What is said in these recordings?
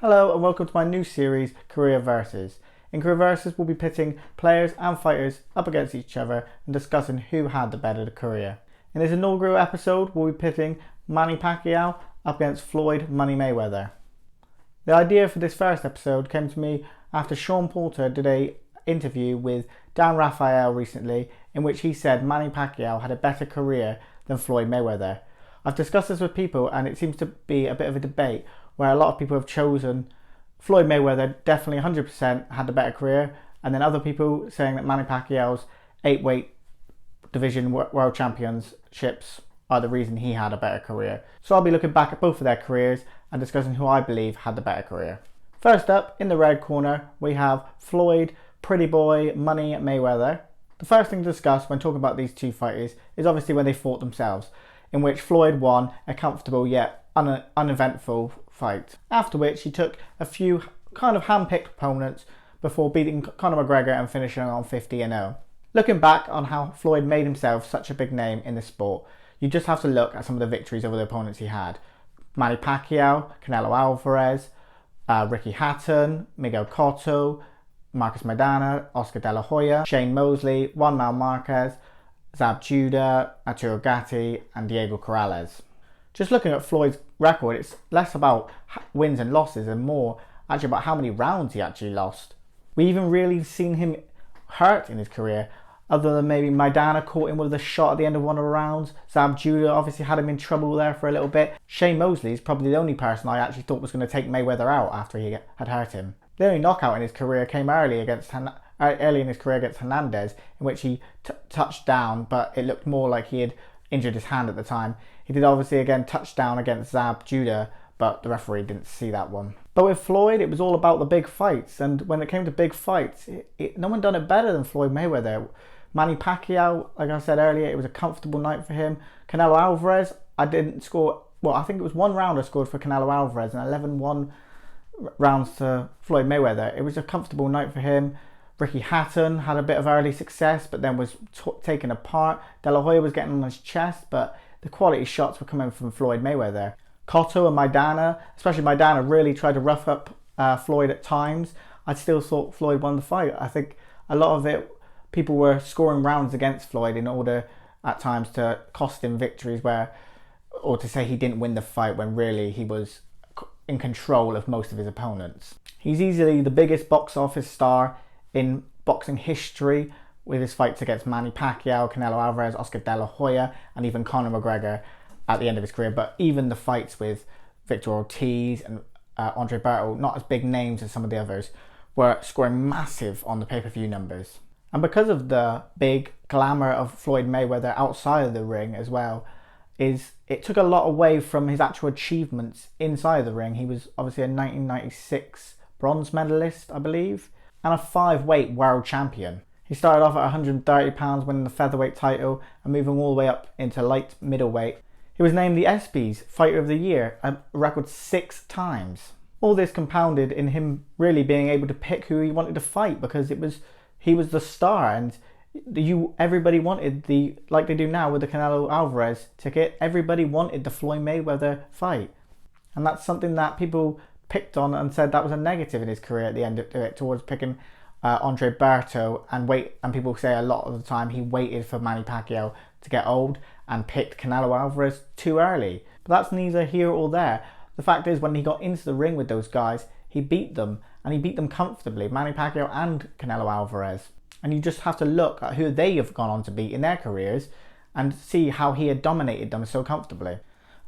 Hello and welcome to my new series, Career Versus. In Career Versus, we'll be pitting players and fighters up against each other and discussing who had the better career. In this inaugural episode, we'll be pitting Manny Pacquiao up against Floyd Money Mayweather. The idea for this first episode came to me after Sean Porter did an interview with Dan Raphael recently, in which he said Manny Pacquiao had a better career than Floyd Mayweather. I've discussed this with people and it seems to be a bit of a debate where a lot of people have chosen Floyd Mayweather definitely 100% had the better career, and then other people saying that Manny Pacquiao's 8-weight division world championships are the reason he had a better career. So I'll be looking back at both of their careers and discussing who I believe had the better career. First up, in the red corner, we have Floyd Pretty Boy Money Mayweather. The first thing to discuss when talking about these two fighters is obviously when they fought themselves, in which Floyd won a comfortable yet uneventful fight, after which he took a few kind of hand-picked opponents before beating Conor McGregor and finishing on 50-0. Looking back on how Floyd made himself such a big name in the sport, you just have to look at some of the victories over the opponents he had. Manny Pacquiao, Canelo Alvarez, Ricky Hatton, Miguel Cotto, Marcos Maidana, Oscar De La Hoya, Shane Mosley, Juan Mal Marquez, Zab Judah, Arturo Gatti and Diego Corrales. Just looking at Floyd's record, it's less about wins and losses and more actually about how many rounds he actually lost. We even really seen him hurt in his career, other than maybe Maidana caught him with a shot at the end of one of the rounds. Zab Judah obviously had him in trouble there for a little bit. Shane Mosley is probably the only person I actually thought was going to take Mayweather out after he had hurt him. The only knockout in his career came early in his career against Hernandez, in which he touched down, but it looked more like he had injured his hand at the time. He did obviously again touch down against Zab Judah, but the referee didn't see that one. But with Floyd, it was all about the big fights, and when it came to big fights, no one done it better than Floyd Mayweather. Manny Pacquiao, like I said earlier, it was a comfortable night for him. Canelo Alvarez, I think it was one round I scored for Canelo Alvarez and 11-1 rounds to Floyd Mayweather. It was a comfortable night for him. Ricky Hatton had a bit of early success, but then was taken apart. De La Hoya was getting on his chest, but the quality shots were coming from Floyd Mayweather. Cotto and Maidana, especially Maidana, really tried to rough up Floyd at times. I still thought Floyd won the fight. I think a lot of it, people were scoring rounds against Floyd in order at times to cost him victories or to say he didn't win the fight when really he was in control of most of his opponents. He's easily the biggest box office star in boxing history, with his fights against Manny Pacquiao, Canelo Alvarez, Oscar De La Hoya and even Conor McGregor at the end of his career. But even the fights with Victor Ortiz and Andre Berto, not as big names as some of the others, were scoring massive on the pay-per-view numbers. And because of the big glamour of Floyd Mayweather outside of the ring as well, it took a lot away from his actual achievements inside the ring. He was obviously a 1996 bronze medalist, I believe, and a 5-weight world champion. He started off at 130 pounds, winning the featherweight title and moving all the way up into light middleweight. He was named the ESPYs Fighter of the Year a record 6 times. All this compounded in him really being able to pick who he wanted to fight, because he was the star, and everybody wanted like they do now with the Canelo Alvarez ticket, everybody wanted the Floyd Mayweather fight. And that's something that people picked on and said that was a negative in his career at the end of it, towards picking Andre Berto, and people say a lot of the time he waited for Manny Pacquiao to get old and picked Canelo Alvarez too early. But that's neither here or there. The fact is, when he got into the ring with those guys, he beat them, and he beat them comfortably, Manny Pacquiao and Canelo Alvarez. And you just have to look at who they have gone on to beat in their careers and see how he had dominated them so comfortably.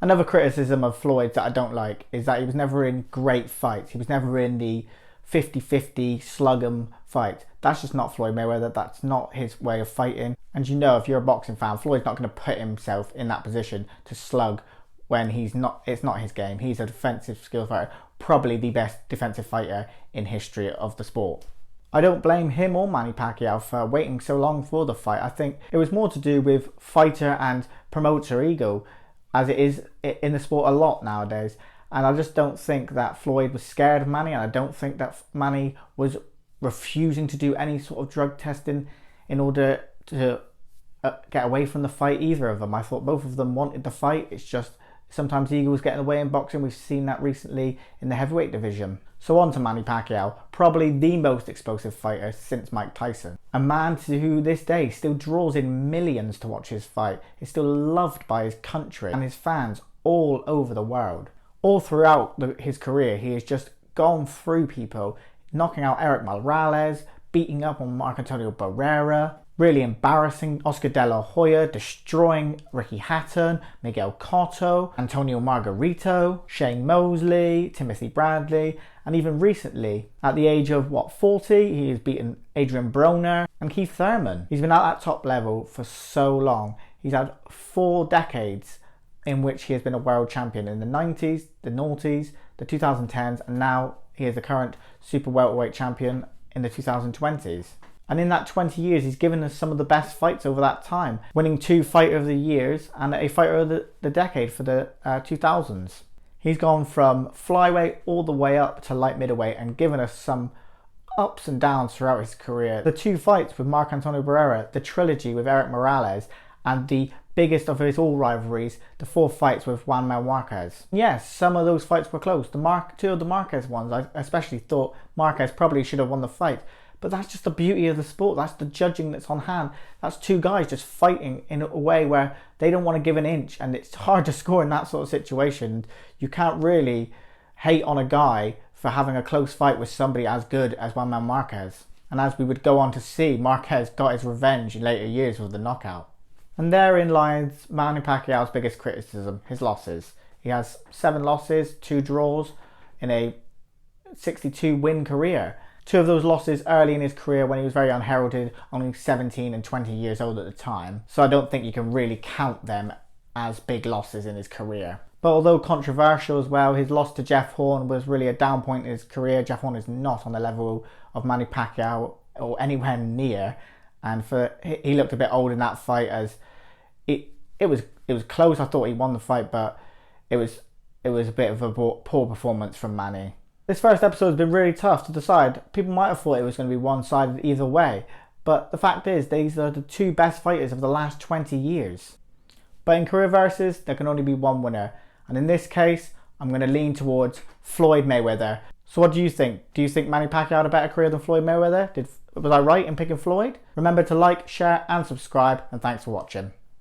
Another criticism of Floyd that I don't like is that he was never in great fights. He was never in the 50-50 slug 'em fight. That's just not Floyd Mayweather. That's not his way of fighting. And you know, if you're a boxing fan, Floyd's not going to put himself in that position to slug when it's not his game. He's a defensive skill fighter, probably the best defensive fighter in history of the sport. I don't blame him or Manny Pacquiao for waiting so long for the fight. I think it was more to do with fighter and promoter ego, as it is in the sport a lot nowadays. And I just don't think that Floyd was scared of Manny, and I don't think that Manny was refusing to do any sort of drug testing in order to get away from the fight, either of them. I thought both of them wanted the fight. It's just Sometimes the egos get in the way in boxing. We've seen that recently in the heavyweight division. So on to Manny Pacquiao, probably the most explosive fighter since Mike Tyson. A man who this day still draws in millions to watch his fight, is still loved by his country and his fans all over the world. All throughout his career, he has just gone through people, knocking out Erik Morales, beating up on Marc-Antonio Barrera, really embarrassing Oscar De La Hoya, destroying Ricky Hatton, Miguel Cotto, Antonio Margarito, Shane Mosley, Timothy Bradley, and even recently, at the age of 40, he has beaten Adrian Broner and Keith Thurman. He's been at that top level for so long. He's had 4 decades in which he has been a world champion in the 90s, the noughties, the 2010s, and now he is the current super welterweight champion in the 2020s. And in that 20 years, he's given us some of the best fights over that time, winning 2 Fighter of the Years and a Fighter of the Decade for the 2000s. He's gone from flyweight all the way up to light middleweight and given us some ups and downs throughout his career. The 2 fights with Marc-Antonio Barrera, the trilogy with Erik Morales, and the biggest of his all rivalries, the 4 fights with Juan Manuel Marquez. Yes, some of those fights were close. 2 of the Marquez ones, I especially thought Marquez probably should have won the fight. But that's just the beauty of the sport. That's the judging that's on hand. That's 2 guys just fighting in a way where they don't want to give an inch, and it's hard to score in that sort of situation. You can't really hate on a guy for having a close fight with somebody as good as Juan Manuel Marquez. And as we would go on to see, Marquez got his revenge in later years with the knockout. And therein lies Manny Pacquiao's biggest criticism, his losses. He has 7 losses, 2 draws in a 62 win career. 2 of those losses early in his career when he was very unheralded, only 17 and 20 years old at the time. So I don't think you can really count them as big losses in his career. But although controversial as well, his loss to Jeff Horn was really a down point in his career. Jeff Horn is not on the level of Manny Pacquiao or anywhere near. And he looked a bit old in that fight, as it was close. I thought he won the fight, but it was a bit of a poor performance from Manny. This first episode has been really tough to decide. People might have thought it was going to be one-sided either way, but the fact is these are the 2 best fighters of the last 20 years. But in career versus, there can only be one winner, and in this case, I'm going to lean towards Floyd Mayweather. So what do you think? Do you think Manny Pacquiao had a better career than Floyd Mayweather? Was I right in picking Floyd? Remember to like, share and subscribe, and thanks for watching.